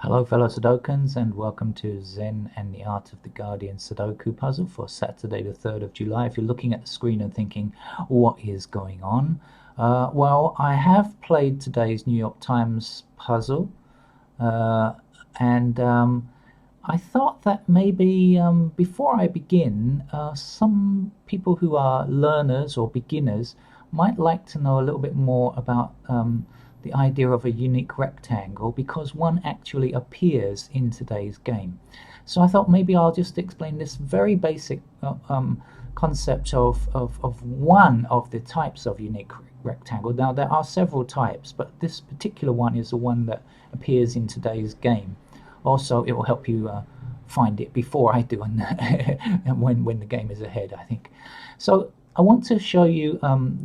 Hello fellow Sudokans, and welcome to Zen and the Art of the Guardian Sudoku puzzle for Saturday the 3rd of July. If you're looking at the screen and thinking, what is going on? Well, I have played today's New York Times puzzle, and I thought that maybe before I begin, some people who are learners or beginners might like to know a little bit more about the idea of a unique rectangle, because one actually appears in today's game. So I thought maybe I'll just explain this very basic concept of one of the types of unique rectangle. Now there are several types, but this particular one is the one that appears in today's game. Also, it will help you find it before I do, and when the game is ahead, I think. So I want to show you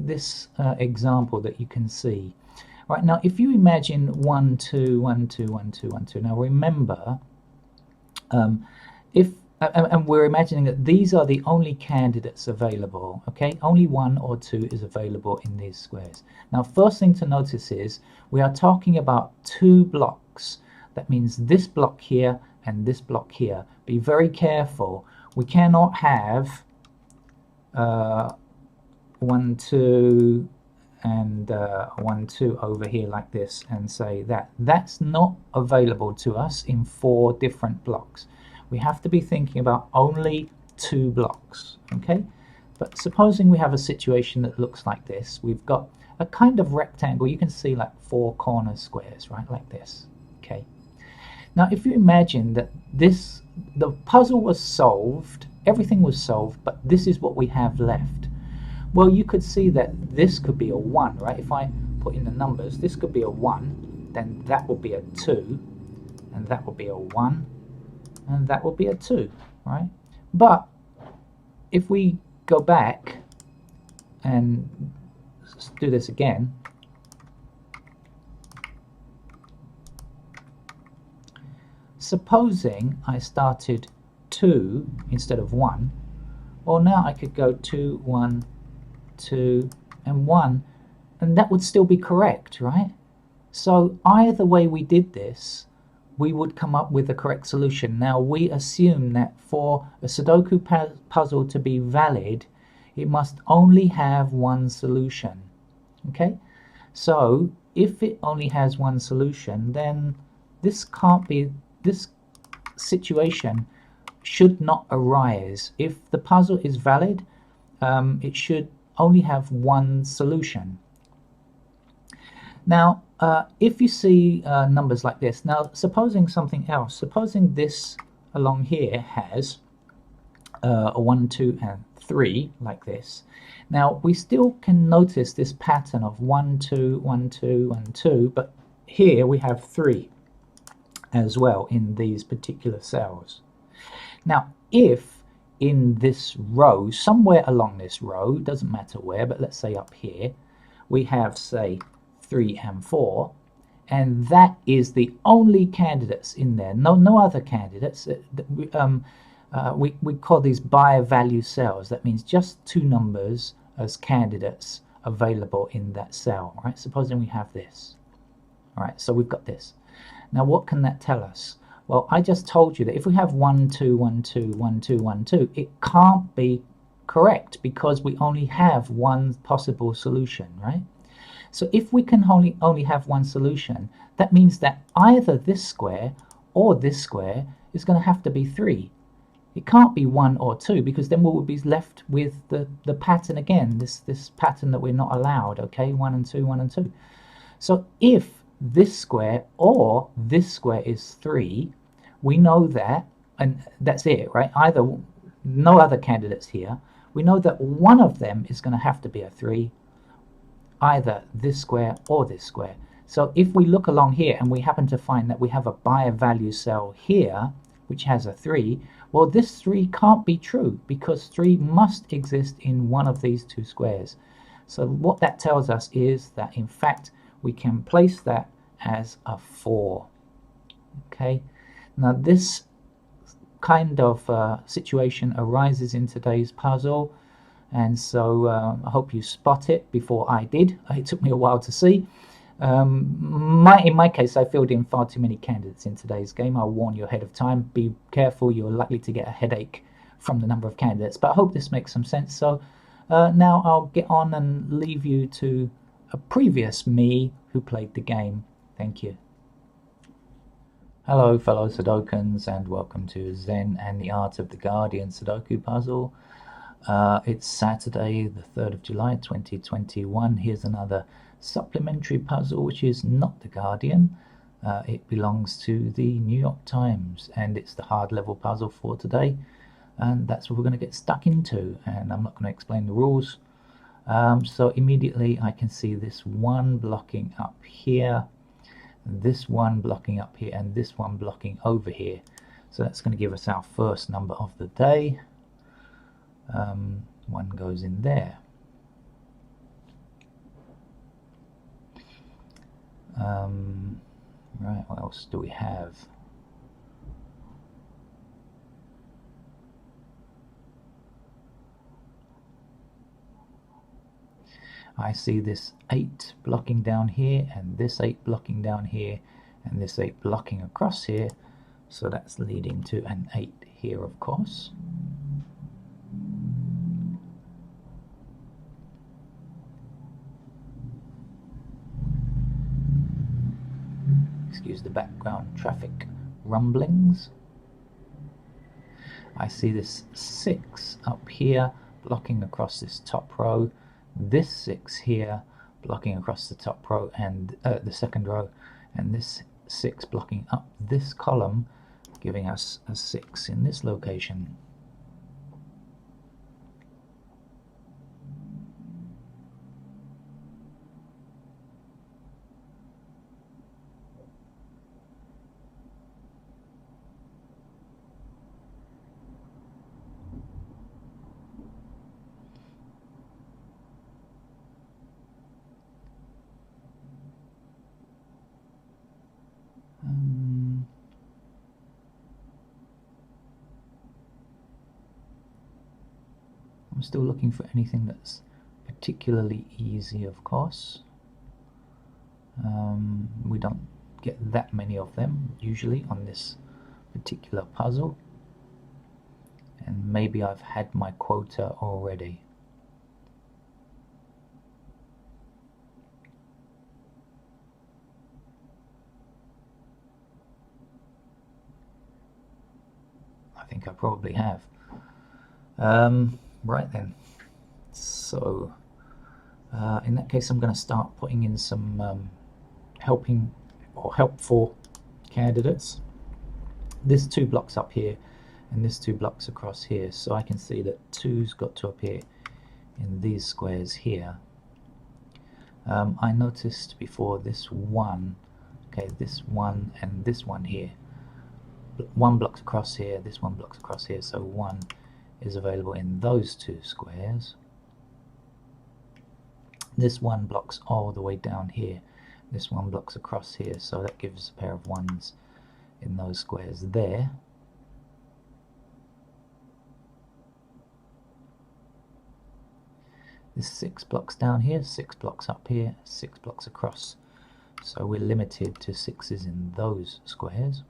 this example that you can see. Right, now if you imagine 1, 2, 1, 2, 1, 2, 1, 2. Now remember, and we're imagining that these are the only candidates available, okay? Only 1 or 2 is available in these squares. Now first thing to notice is we are talking about 2 blocks. That means this block here and this block here. Be very careful. We cannot have 1, 2, and 1, 2 over here like this and say that. That's not available to us in 4 different blocks. We have to be thinking about only 2 blocks, okay? But supposing we have a situation that looks like this. We've got a kind of rectangle. You can see like 4 corner squares, right, like this, okay? Now if you imagine that the puzzle was solved, everything was solved, but this is what we have left. Well, you could see that this could be a 1, right? If I put in the numbers, this could be a 1, then that would be a 2, and that would be a 1, and that would be a 2, right? But if we go back and do this again, supposing I started 2 instead of 1, well, now I could go 2, 1, 2, and 1, and that would still be correct, right? So either way we did this, we would come up with the correct solution. Now we assume that for a Sudoku puzzle to be valid, it must only have one solution, okay? So if it only has one solution, then this situation should not arise. If the puzzle is valid, it should only have one solution. Now if you see numbers like this, now supposing something else, supposing this along here has a 1, 2, and 3 like this. Now we still can notice this pattern of 1, 2, 1, 2, 1, 2, but here we have 3 as well in these particular cells. Now if in this row, somewhere along this row, doesn't matter where, but let's say up here, we have, say, 3 and 4, and that is the only candidates in there, no other candidates. We call these bi-value cells. That means just 2 numbers as candidates available in that cell, right? Supposing we have this. All right, so we've got this. Now what can that tell us? Well, I just told you that if we have 1, 2, 1, 2, 1, 2, 1, 2, it can't be correct because we only have one possible solution, right? So if we can only have one solution, that means that either this square or this square is going to have to be 3. It can't be 1 or 2, because then we will be left with the pattern again, this pattern that we're not allowed, okay? 1 and 2, 1 and 2. So if this square or this square is 3, we know that, and that's it, right? Either no other candidates here. We know that one of them is going to have to be a 3, either this square or this square. So if we look along here and we happen to find that we have a bi-value cell here which has a 3, well, this 3 can't be true because 3 must exist in one of these 2 squares. So what that tells us is that in fact we can place that as a 4. Okay, now this kind of situation arises in today's puzzle, and so I hope you spot it before I did. It took me a while to see, In my case, I filled in far too many candidates in today's game. I'll warn you ahead of time. Be careful, you're likely to get a headache from the number of candidates. But I hope this makes some sense. So now I'll get on and leave you to a previous me who played the game. Thank you. Hello, fellow Sudokans, and welcome to Zen and the Art of the Guardian Sudoku puzzle. It's Saturday, the 3rd of July, 2021. Here's another supplementary puzzle, which is not the Guardian. It belongs to the New York Times, and it's the hard level puzzle for today. And that's what we're going to get stuck into, and I'm not going to explain the rules. So immediately I can see this one blocking up here, this one blocking up here, and this one blocking over here. So that's going to give us our first number of the day. One goes in there. Right, what else do we have? I see this 8 blocking down here, and this 8 blocking down here, and this 8 blocking across here. So that's leading to an 8 here, of course. Excuse the background traffic rumblings. I see this 6 up here blocking across this top row, this 6 here blocking across the top row and the second row, and this 6 blocking up this column, giving us a 6 in this location. I'm still looking for anything that's particularly easy, of course. We don't get that many of them usually on this particular puzzle, and maybe I've had my quota already. I think I probably have. Right then, so in that case I'm going to start putting in some helping or helpful candidates. This 2 blocks up here and this 2 blocks across here, so I can see that 2's got to appear in these squares here. I noticed before this 1, okay, this 1 and this 1 here, 1 blocks across here, this 1 blocks across here, so 1 is available in those 2 squares. This 1 blocks all the way down here, this 1 blocks across here, so that gives a pair of 1s in those squares there. This 6 blocks down here, 6 blocks up here, 6 blocks across, so we're limited to 6s in those squares.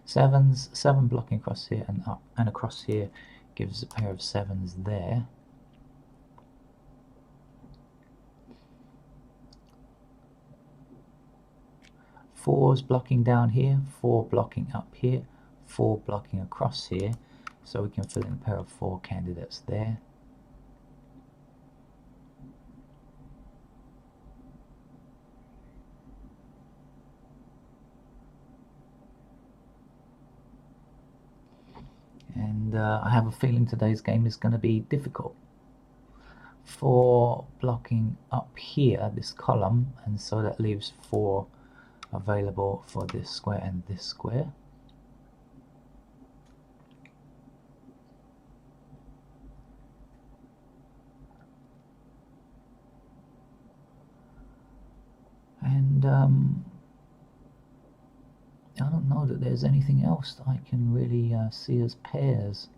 7s, 7 blocking across here and up and across here gives a pair of 7s there. Fours blocking down here, 4 blocking up here, 4 blocking across here, so we can fill in a pair of 4 candidates there. And I have a feeling today's game is going to be difficult. 4 blocking up here, this column, and so that leaves 4 available for this square and this square. And I don't know that there's anything else that I can really see as pairs.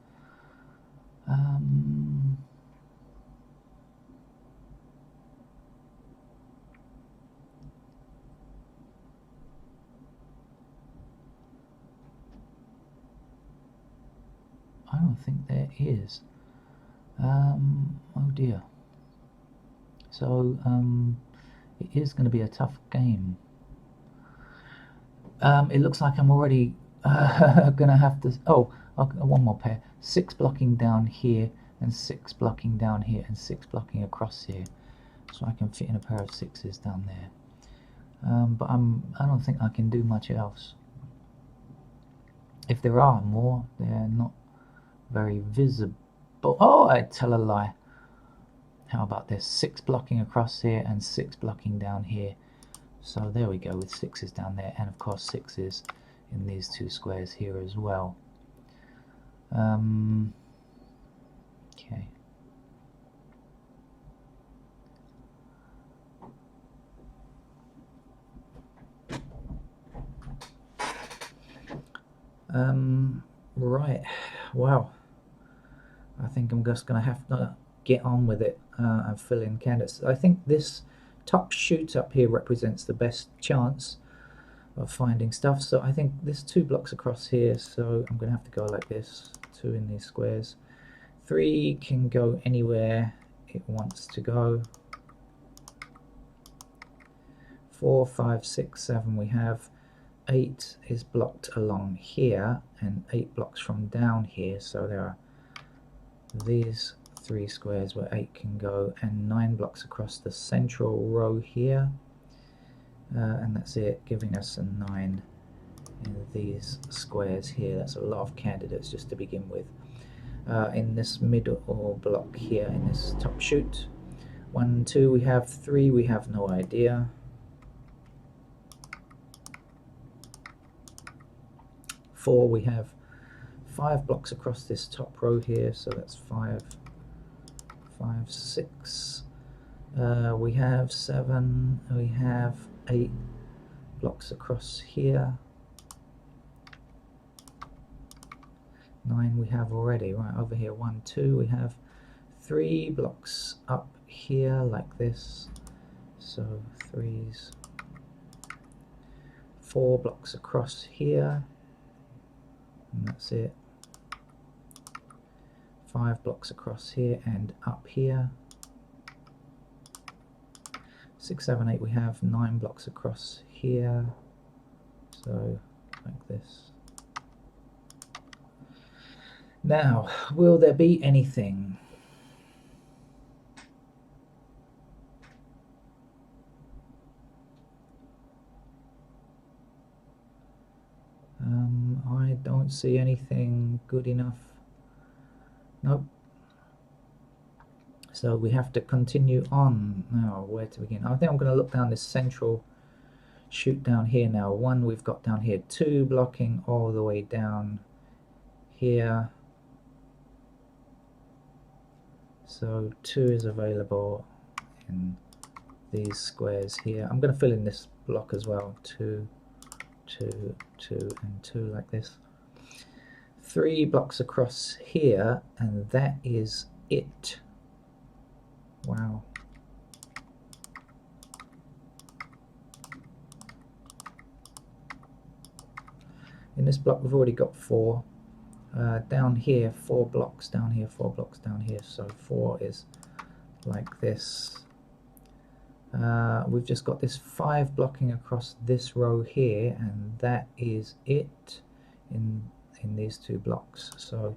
don't think there is. Oh dear. So it is going to be a tough game. It looks like I'm already going to have to... Oh, one more pair. 6 blocking down here, and 6 blocking down here, and 6 blocking across here. So I can fit in a pair of 6s down there. But I don't think I can do much else. If there are more, they're not very visible. Oh, I tell a lie. How about this? 6 blocking across here and 6 blocking down here. So there we go, with 6s down there, and of course 6s in these 2 squares here as well. Okay. Right. Wow. I think I'm just going to have to get on with it and fill in candidates. I think this top shoot up here represents the best chance of finding stuff. So I think there's 2 blocks across here, so I'm going to have to go like this. 2 in these squares. 3 can go anywhere it wants to go. 4, 5, 6, 7 we have. 8 is blocked along here, and 8 blocks from down here, so there are these 3 squares where 8 can go, and 9 blocks across the central row here, and that's it, giving us a 9 in these squares here. That's a lot of candidates just to begin with. In this middle block here, in this top shoot, 1, 2 we have, 3 we have no idea. 4 we have 5 blocks across this top row here, so that's 5, 5, 6. We have 7, we have 8 blocks across here. 9 we have already, right over here. 1, 2, we have 3 blocks up here like this, so 3s. 4 blocks across here, and that's it. 5 blocks across here and up here. 6, 7, 8 we have 9 blocks across here, so like this. Now, will there be anything? I don't see anything good enough. Nope. So we have to continue on. Now, where to begin? I think I'm going to look down this central shoot down here now. 1 we've got down here, 2 blocking all the way down here. So 2 is available in these squares here. I'm going to fill in this block as well. 2, 2, 2, and 2 like this. 3 blocks across here, and that is it. Wow. In this block we've already got 4. Down here 4 blocks, down here 4 blocks, down here, so 4 is like this. We've just got this 5 blocking across this row here, and that is it in these 2 blocks. So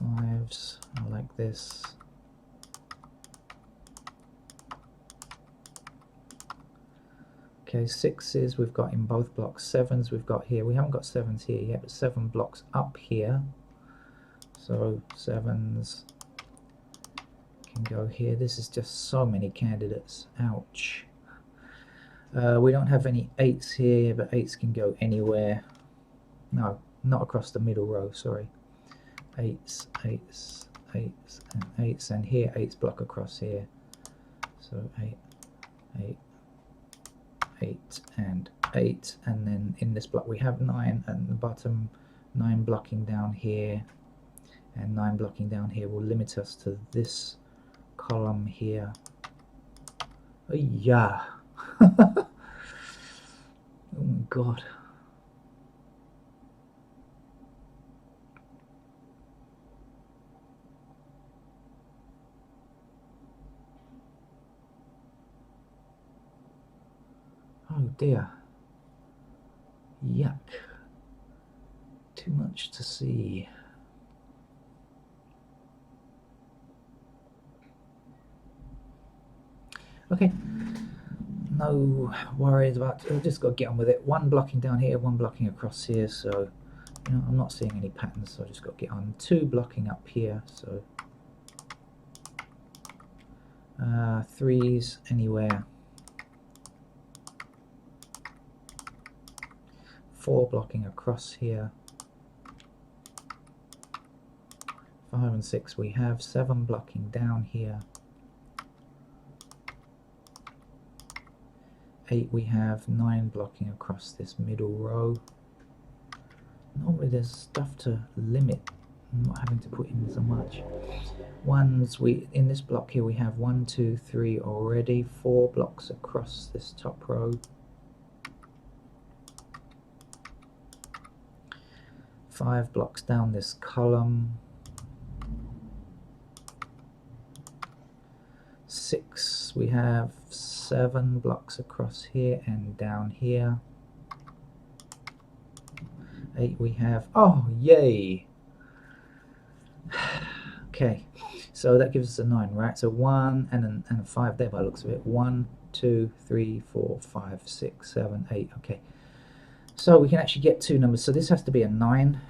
5s are like this. Okay, 6s we've got in both blocks. 7s we've got here. We haven't got 7s here yet, but 7 blocks up here. So 7s can go here. This is just so many candidates. Ouch. We don't have any 8s here, but 8s can go anywhere. No, not across the middle row, sorry. 8s, 8s, 8s, and 8s, and here 8s block across here. So 8, 8, 8, and 8, and then in this block we have 9 at the bottom, 9 blocking down here, and 9 blocking down here will limit us to this column here. Oh yeah. Oh my god. Oh dear. Yuck. Too much to see. Okay. No worries about it. I've just got to get on with it. One blocking down here, one blocking across here, so you know, I'm not seeing any patterns, so I just got to get on. Two blocking up here, so threes anywhere. Four blocking across here. 5 and 6 we have. 7 blocking down here. 8 we have. 9 blocking across this middle row. Normally there's stuff to limit. I'm not having to put in so much. Ones, in this block here we have 1, 2, 3 already. 4 blocks across this top row. 5 blocks down this column. 6 we have. 7 blocks across here and down here. 8 we have. Oh, yay! Okay, so that gives us a 9, right? So 1 and a 5 there by the looks of it. 1, 2, 3, 4, 5, 6, 7, 8. Okay, so we can actually get 2 numbers. So this has to be a 9,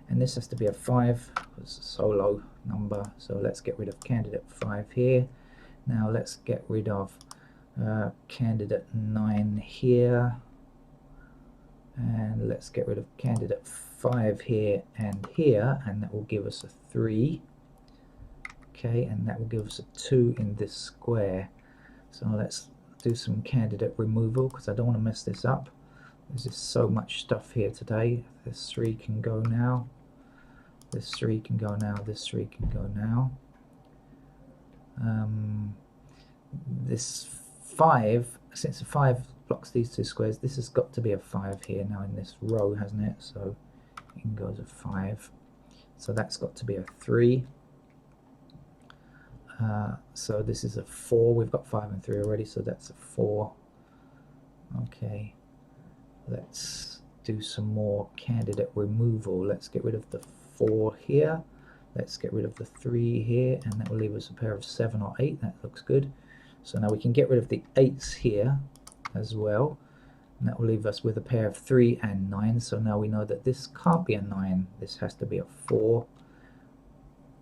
and this has to be a 5. It's a solo number. So let's get rid of candidate 5 here. Now let's get rid of candidate 9 here. And let's get rid of candidate 5 here and here, and that will give us a 3. Okay, and that will give us a 2 in this square. So let's do some candidate removal because I don't want to mess this up. There's just so much stuff here today. This 3 can go now. This 3 can go now. This 3 can go now. This 5, since the 5 blocks these 2 squares, this has got to be a 5 here now in this row, hasn't it? So in goes a 5. So that's got to be a 3. So this is a 4. We've got 5 and 3 already, so that's a 4. Okay, let's do some more candidate removal. Let's get rid of the 4 here. Let's get rid of the 3 here, and that will leave us a pair of 7 or 8. That looks good. So now we can get rid of the 8s here as well, and that will leave us with a pair of 3 and 9. So now we know that this can't be a 9. This has to be a 4.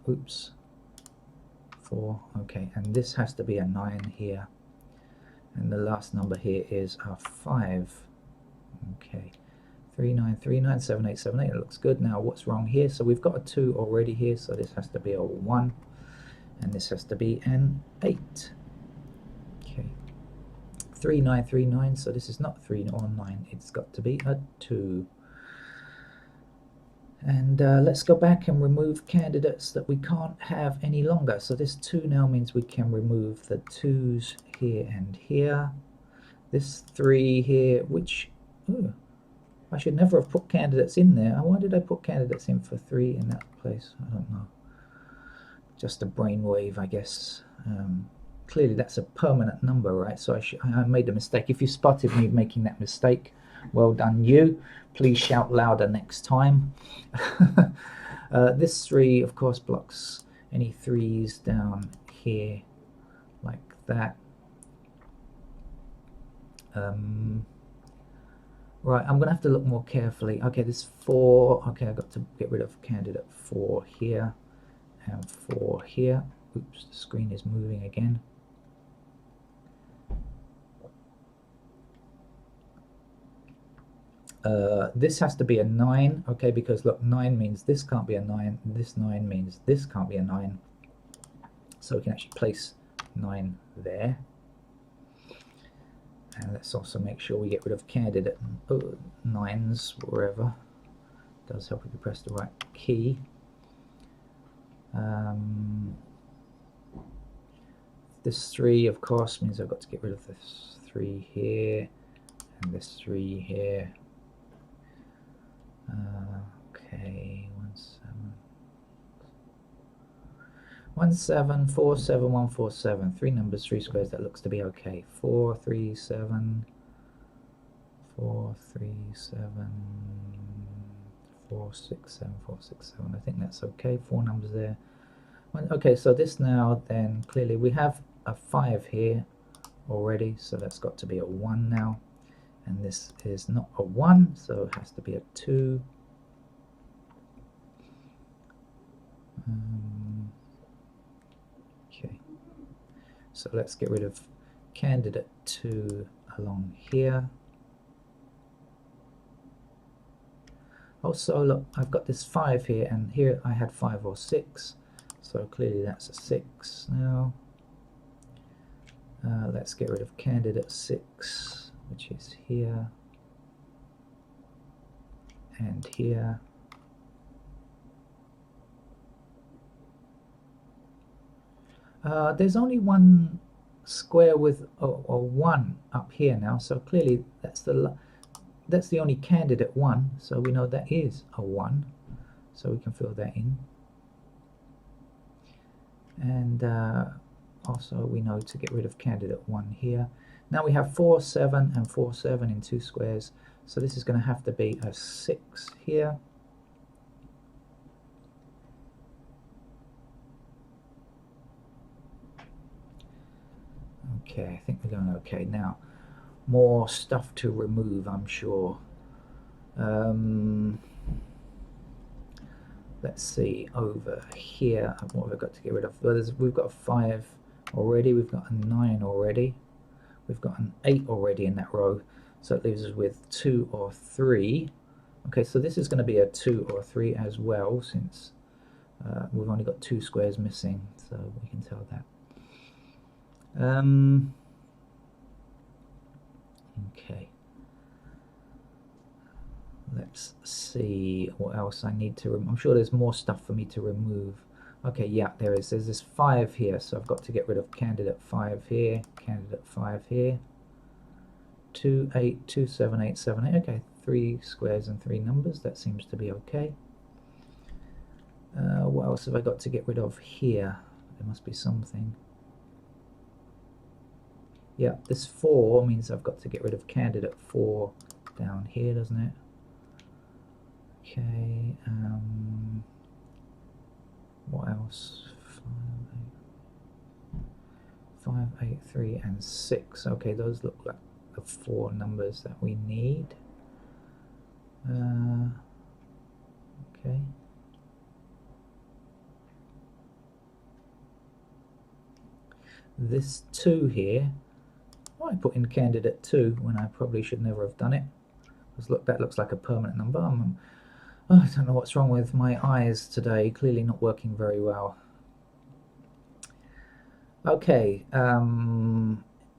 Oops. 4. Okay, and this has to be a 9 here. And the last number here is a 5. Okay. 3, 9, 3, 9, 7, 8, 7, 8. It looks good. Now what's wrong here? So we've got a 2 already here, so this has to be a 1. And this has to be an 8. Okay. 3, 9, 3, 9. So this is not 3 or 9. It's got to be a 2. And let's go back and remove candidates that we can't have any longer. So this 2 now means we can remove the 2s here and here. This 3 here, which... Ooh, I should never have put candidates in there. Why did I put candidates in for 3 in that place? I don't know. Just a brainwave, I guess. Clearly that's a permanent number, right? So I made a mistake. If you spotted me making that mistake, well done you. Please shout louder next time. This 3, of course, blocks any 3s down here like that. Right, I'm going to have to look more carefully. Okay, this 4, okay, I've got to get rid of candidate 4 here and 4 here. Oops, the screen is moving again. This has to be a 9, okay, because look, 9 means this can't be a 9, this 9 means this can't be a 9. So we can actually place 9 there. And let's also make sure we get rid of candidate 9s wherever. It does help if you press the right key. This 3, of course, means I've got to get rid of this 3 here and this 3 here. Okay, 1, 7. 1, 7, 4, 7, 1, 4, 7. 3 numbers, 3 squares, that looks to be okay. 4, 3, 7. 7, 4, 6, 7, 4, 6, 7. I think that's okay. 4 numbers there. Okay, so this now then clearly we have a 5 here already, so that's got to be a 1 now. And this is not a 1, so it has to be a 2. Okay, so let's get rid of candidate 2 along here. Also, look, I've got this 5 here, and here I had 5 or 6, so clearly that's a 6 now. Let's get rid of candidate 6, which is here and here. There's only one square with a 1 up here now, so clearly that's the only candidate 1, so we know that is a 1, so we can fill that in. And also we know to get rid of candidate 1 here. Now we have 4, 7 and 4, 7 in 2 squares, so this is going to have to be a 6 here. Okay, I think we're going okay. Now, more stuff to remove, I'm sure. Let's see, over here, what have I got to get rid of? Well, we've got a 5 already, we've got a 9 already, we've got an 8 already in that row, so it leaves us with 2 or 3. Okay, so this is going to be a 2 or 3 as well, since we've only got 2 squares missing, so we can tell that. Okay, let's see what else I need to I'm sure there's more stuff for me to remove. Okay, yeah, there is. There's this 5 here, so I've got to get rid of candidate 5 here, candidate 5 here. 2, 8, 2, 7, 8, 7, 8. Okay, 3 squares and 3 numbers. That seems to be okay. What else have I got to get rid of here? There must be something. Yeah, this 4 means I've got to get rid of candidate 4 down here, doesn't it? Okay, what else? 5, 8, 3, and 6. Okay, those look like the 4 numbers that we need. Okay. This 2 here, I put in candidate 2 when I probably should never have done it. Because look, that looks like a permanent number. I don't know what's wrong with my eyes today, clearly not working very well. Okay,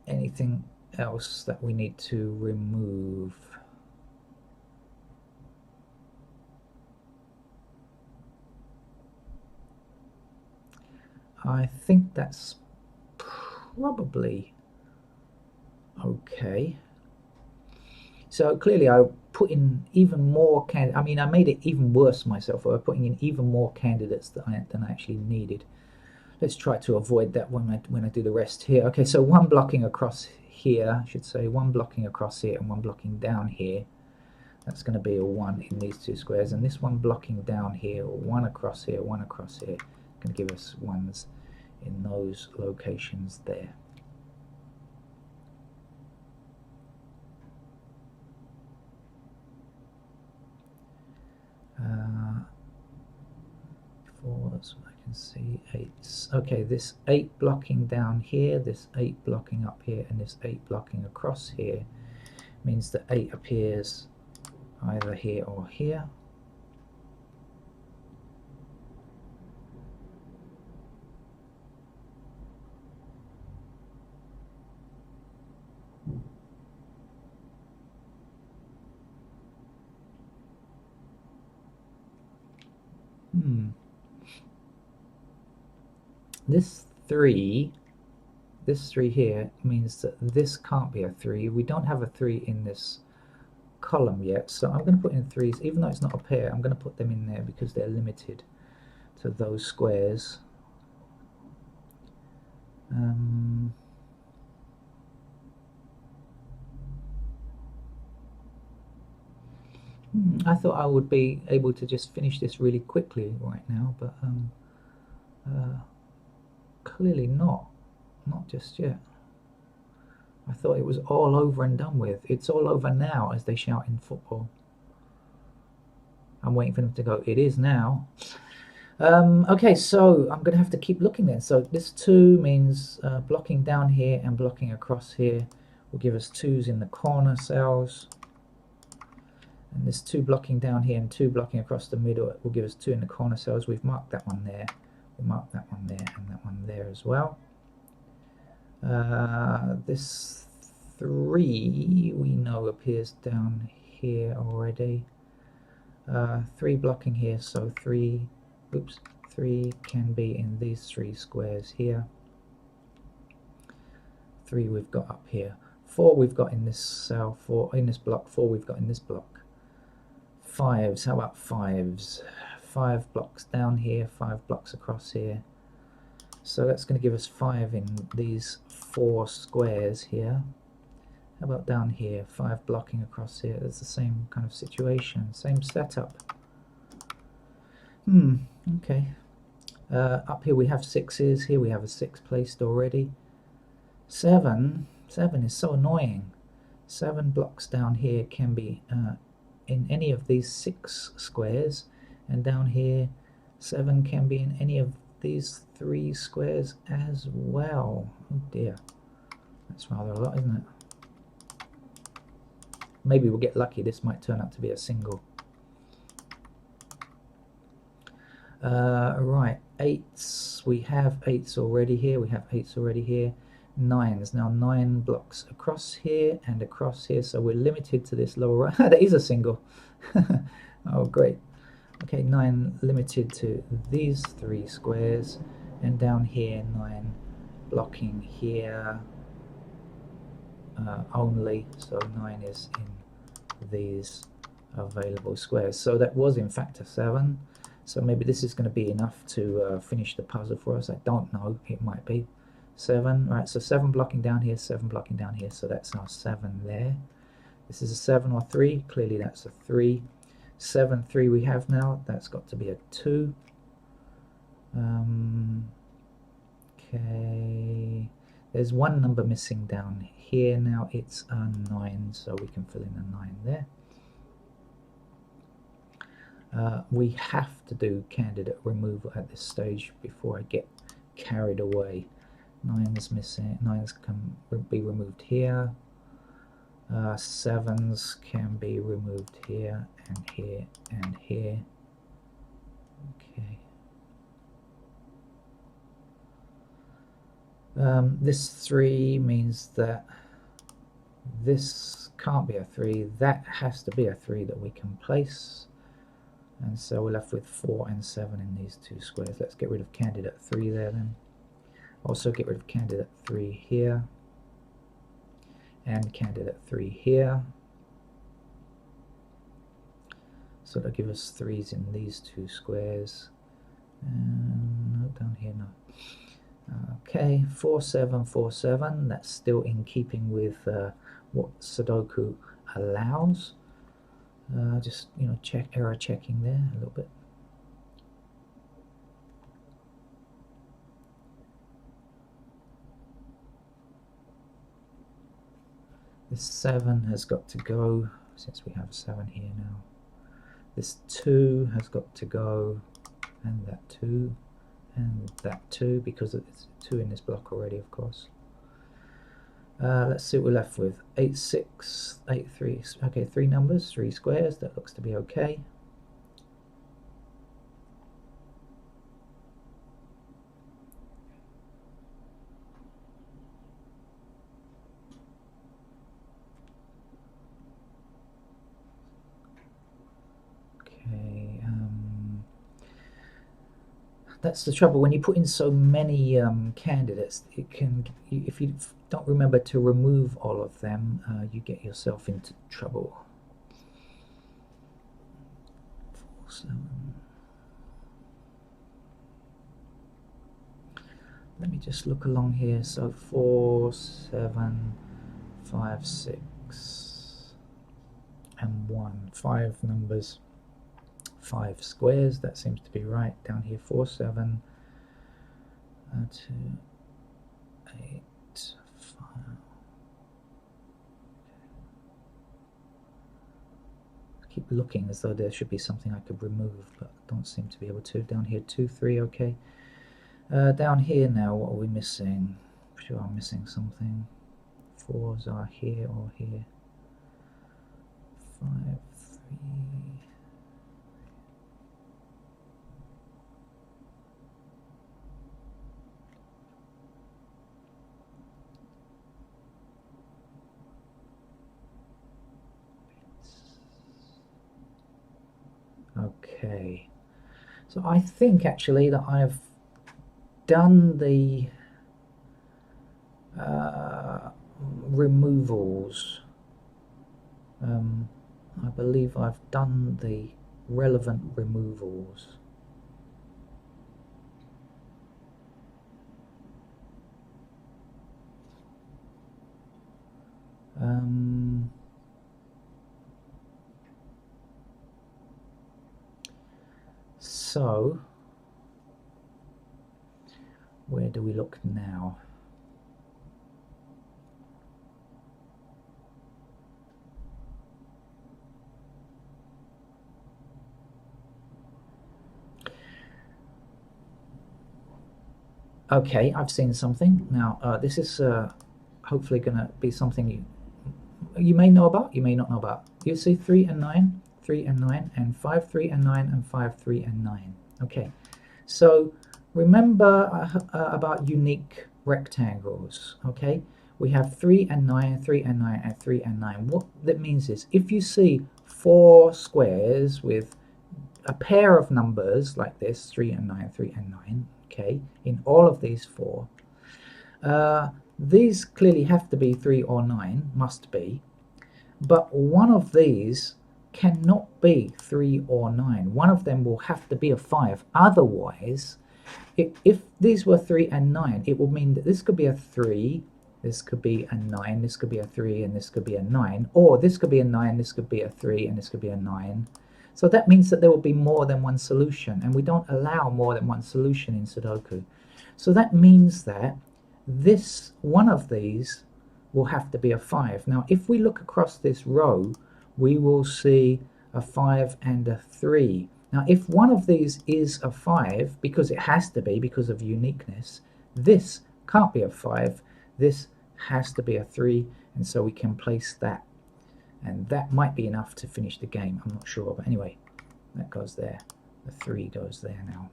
anything else that we need to remove? I think that's probably okay. So clearly I put in even more I made it even worse myself by putting in even more candidates than I actually needed. Let's try to avoid that when I do the rest here. Okay, so 1 blocking across here, I should say 1 blocking across here and 1 blocking down here. That's going to be a 1 in these 2 squares, and this 1 blocking down here, 1 across here, 1 across here, going to give us 1s in those locations there. So I can see 8s. Okay, this 8 blocking down here, this 8 blocking up here, and this 8 blocking across here means that 8 appears either here or here. This 3 here means that this can't be a 3. We don't have a 3 in this column yet, so I'm going to put in 3s. Even though it's not a pair, I'm going to put them in there because they're limited to those squares. I thought I would be able to just finish this really quickly right now, but clearly not just yet. I thought it was all over and done with. It's all over now, as they shout in football. I'm waiting for them to go, it is now. Okay, so I'm going to have to keep looking then. So this 2 means blocking down here and blocking across here will give us 2s in the corner cells. And this 2 blocking down here and 2 blocking across the middle will give us 2 in the corner cells. We've marked that one there. We marked that one there and that one there as well. This 3 we know appears down here already. 3 blocking here, so 3 can be in these 3 squares here. 3 we've got up here. 4 we've got in this cell, 4 in this block, 4 we've got in this block. 5s, how about 5s? 5 blocks down here, 5 blocks across here. So that's going to give us 5 in these 4 squares here. How about down here, 5 blocking across here? It's the same kind of situation, same setup. Okay. Up here we have 6s, here we have a 6 placed already. 7 is so annoying. 7 blocks down here can be in any of these 6 squares, and down here 7 can be in any of these 3 squares as well. Oh dear, that's rather a lot, isn't it? Maybe we'll get lucky, this might turn out to be a single. Right, 8s, we have 8s already here, 9s, now 9 blocks across here and across here, so we're limited to this lower right. That is a single. Oh great. Okay, 9 limited to these 3 squares, and down here 9 blocking here only, so 9 is in these available squares. So that was in fact a 7, so maybe this is going to be enough to finish the puzzle for us. I don't know, it might be 7. Right, so 7 blocking down here, 7 blocking down here, so that's our 7 there. This is a 7 or 3, clearly that's a 3. 7, 3 we have now, that's got to be a 2. Okay, there's 1 number missing down here now, it's a 9, so we can fill in a 9 there. We have to do candidate removal at this stage before I get carried away. 9's missing, 9's can be removed here. 7's can be removed here and here and here. Okay. This 3 means that this can't be a 3, that has to be a 3 that we can place. And so we're left with 4 and 7 in these 2 squares. Let's get rid of candidate 3 there then. Also get rid of candidate 3 here. And candidate 3 here. So that'll give us 3's in these 2 squares. And no, down here, no. Okay, 4, 7, 4, 7. That's still in keeping with what Sudoku allows. Just, you know, error checking there a little bit. This 7 has got to go, since we have a 7 here now. This 2 has got to go, and that 2, and that 2, because it's 2 in this block already, of course. Let's see what we're left with. 8, 6, 8, 3. Okay, 3 numbers, 3 squares. That looks to be okay. Okay. That's the trouble when you put in so many candidates. It can, if you don't remember to remove all of them, you get yourself into trouble. 4, 7. Let me just look along here. So 4, 7, 5, 6, and 1. 5 numbers, 5 squares, that seems to be right. Down here 4, 7, 2, 8, 5. I keep looking as though there should be something I could remove, but don't seem to be able to. Down here 2, 3, okay. Down here now, what are we missing? I'm sure I'm missing something. 4s are here or here. 5, 3. Okay, so I think actually that I've done the removals. I believe I've done the relevant removals. So where do we look now? Okay, I've seen something. Now, this is hopefully going to be something you may know about, you may not know about. You see 3 and 9, 3 and 9, and 5, 3 and 9, and 5, 3 and 9. Okay, so remember about unique rectangles, okay? We have 3 and 9, 3 and 9, and 3 and 9. What that means is if you see 4 squares with a pair of numbers like this, 3 and 9, 3 and 9, okay, in all of these 4, these clearly have to be 3 or 9, must be, but one of these cannot be 3 or 9. One of them will have to be a 5. Otherwise, if these were 3 and 9, it would mean that this could be a 3, this could be a 9, this could be a 3, and this could be a 9, or this could be a 9, this could be a 3, and this could be a 9. So that means that there will be more than one solution, and we don't allow more than one solution in Sudoku. So that means that this one of these will have to be a 5. Now, if we look across this row, we will see a 5 and a 3. Now, if one of these is a 5, because it has to be because of uniqueness, this can't be a 5. This has to be a 3, and so we can place that. And that might be enough to finish the game. I'm not sure, but anyway, that goes there. The 3 goes there now.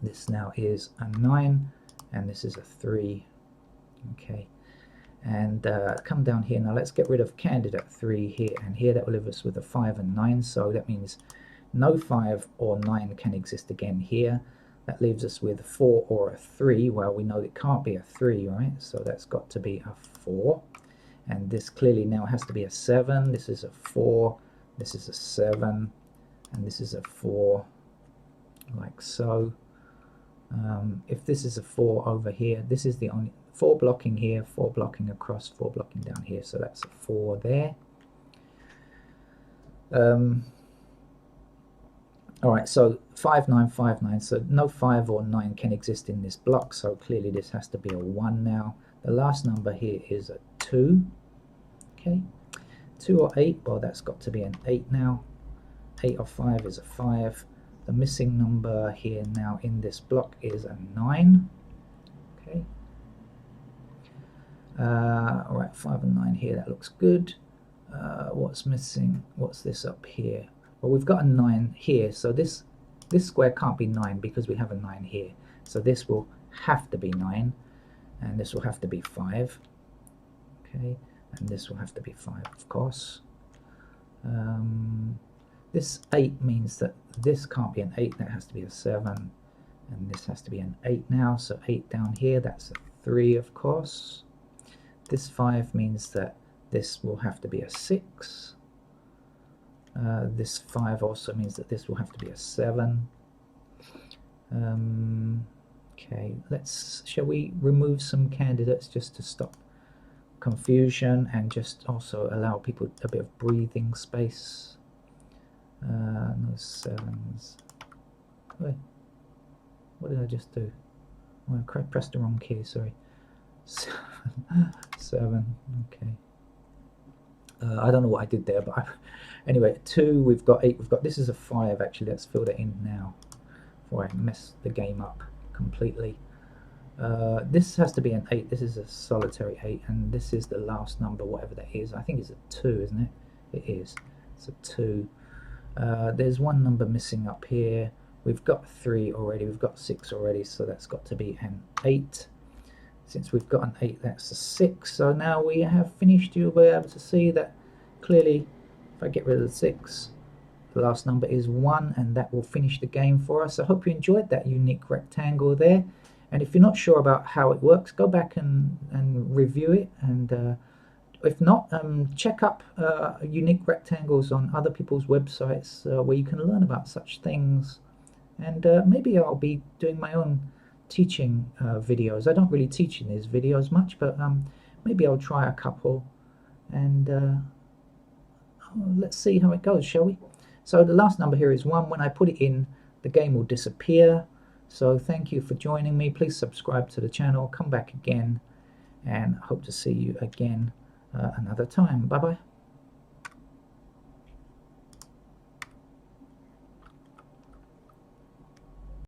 This now is a 9, and this is a 3. Okay, and come down here. Now let's get rid of candidate 3 here and here. That will leave us with a 5 and 9, so that means no 5 or 9 can exist again here. That leaves us with 4 or a 3. Well, we know it can't be a 3, right? So that's got to be a 4. And this clearly now has to be a 7. This is a 4. This is a 7. And this is a 4, like so. If this is a 4 over here, this is the only 4 blocking here, 4 blocking across, 4 blocking down here. So that's a 4 there. All right, so 5, 9, 5, 9. So no 5 or 9 can exist in this block. So clearly this has to be a 1 now. The last number here is a 2. Okay, 2 or 8, well, that's got to be an 8 now. 8 or 5 is a 5. The missing number here now in this block is a 9. Okay. All right, 5 and 9 here, that looks good. What's missing? What's this up here? Well, we've got a 9 here, so this square can't be 9 because we have a 9 here. So this will have to be 9, and this will have to be 5. Okay, and this will have to be 5, of course. This 8 means that this can't be an 8, that has to be a 7, and this has to be an 8 now, so 8 down here, that's a 3, of course. This 5 means that this will have to be a 6. This 5 also means that this will have to be a 7. Okay, shall we remove some candidates just to stop confusion and just also allow people a bit of breathing space. No sevens. Wait, what did I just do? Well, I pressed the wrong key, sorry. 7, okay. I don't know what I did there, but anyway, 2, we've got 8, we've got, this is a 5 actually, let's fill that in now before I mess the game up completely. This has to be an 8, this is a solitary 8, and this is the last number, whatever that is. I think it's a 2, isn't it? It is, it's a 2. There's one number missing up here. We've got 3 already, we've got 6 already, so that's got to be an 8. Since we've got an 8, that's a 6. So now we have finished. You'll be able to see that clearly. If I get rid of the 6, the last number is 1, and that will finish the game for us. I hope you enjoyed that unique rectangle there. And if you're not sure about how it works, go back and review it. And if not, check up unique rectangles on other people's websites where you can learn about such things. And maybe I'll be doing my own teaching videos. I don't really teach in these videos much, but maybe I'll try a couple, and let's see how it goes, shall we? So the last number here is 1. When I put it in, the game will disappear. So thank you for joining me. Please subscribe to the channel, come back again, and hope to see you again another time. Bye bye.